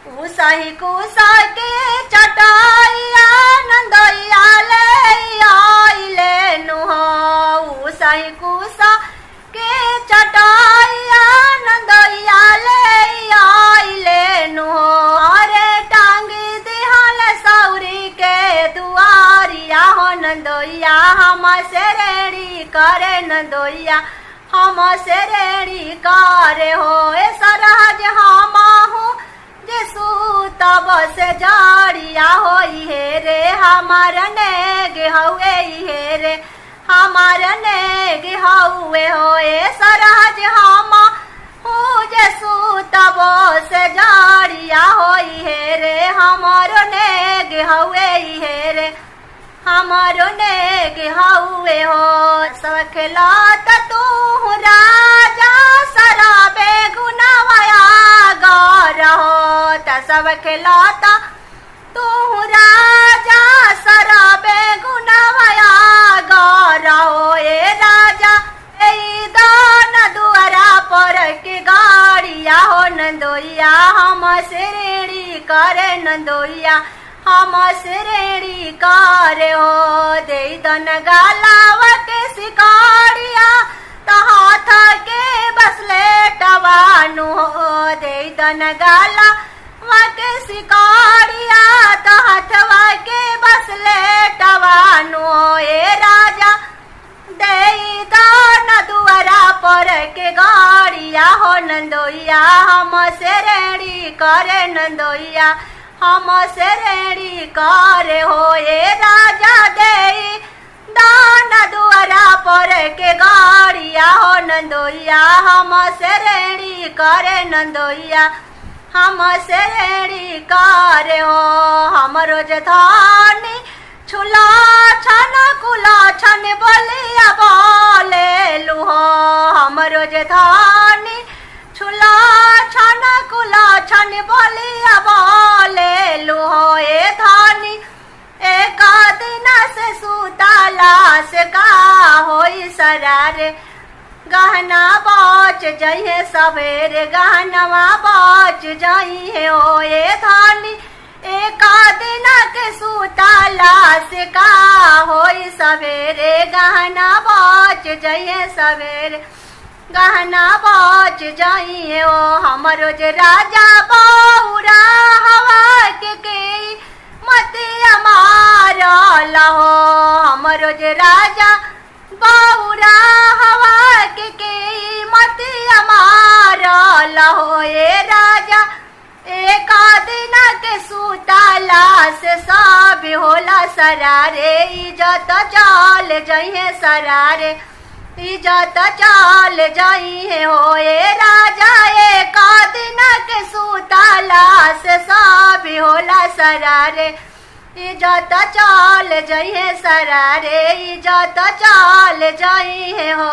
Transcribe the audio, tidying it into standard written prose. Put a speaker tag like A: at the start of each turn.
A: उसही कुसा के चटाइया नंदोइया ले आइले नुहा। उसही कुसा के चटाइया नंदोइया ले आइले नुहा। अरे टांगी दिहल सौरी के दुआरिया हो नंदोइया हमसे रेड़ी करे नंदोइया हमसे रेड़ी करे हो। ए सरहज हमाहू जेसु तब से जाड़िया होई हे रे हमार नेग हउए हे रे हमार नेग हउए हो। ए सरहज हमाहू जेसु तब से जाड़िया होई हे रे हमार नेग हउए हे रे हमार नेग हउए हो। सखलात तू राजा सराबे गुनावाया गौर हो। सब खिलाता तू राजा सराबे गुनावाया गौर हो। ए राजा ए दान दुआरा पर के गाड़िया हो नंदोइया हमसे रेड़ी करे नंदोइया हमसे रेड़ी करे हो। दे दन गालाव के सिकाड़िया तो हाथ के बसले टवानु हो। दे दन गाला के सिकाड़िया तो हथवा के बसले टवानु हो। ए राजा दे दान दुआरा पर के गाड़िया हो नंदोइया हमसे रेड़ी करे नंदोइया हमसे रेड़ी करे हो। ए राजा दे दान दुआरा पर के गाड़िया हो नंदोइया हमसे रेड़ी करे नंदोइया हमसे रेड़ी करे हो। हमरो जथानी छुला छन कुला छन बोलिया बोले लुहो। हमरो जथानी छुला छन कुला छन बोलिया बोले लुहो। ए धानी एक दिन से सुताला से का होई सरारे गहना बच जाइए सवेरे गहनवा बच जाइए हो। ए धानी एक दिन के सुताला से का होई सवेरे गहना बच जाइए सवेरे गहना बच जाइए हो। हमरो जे राजा बौरा हवा के मतिया मारल हो। हमरो जे राजा बौरा हवा के मतिया मारल हो। ए राजा एक दिन के सुताला से सब होला सरारे इज्जत चल जाइए सरारे इज्जत चल जाइए हो। ए राजा एक दिन के सुताला से सब होला सरारे इज्जत चल जाइए सरारे इज्जत चल जाइए हो।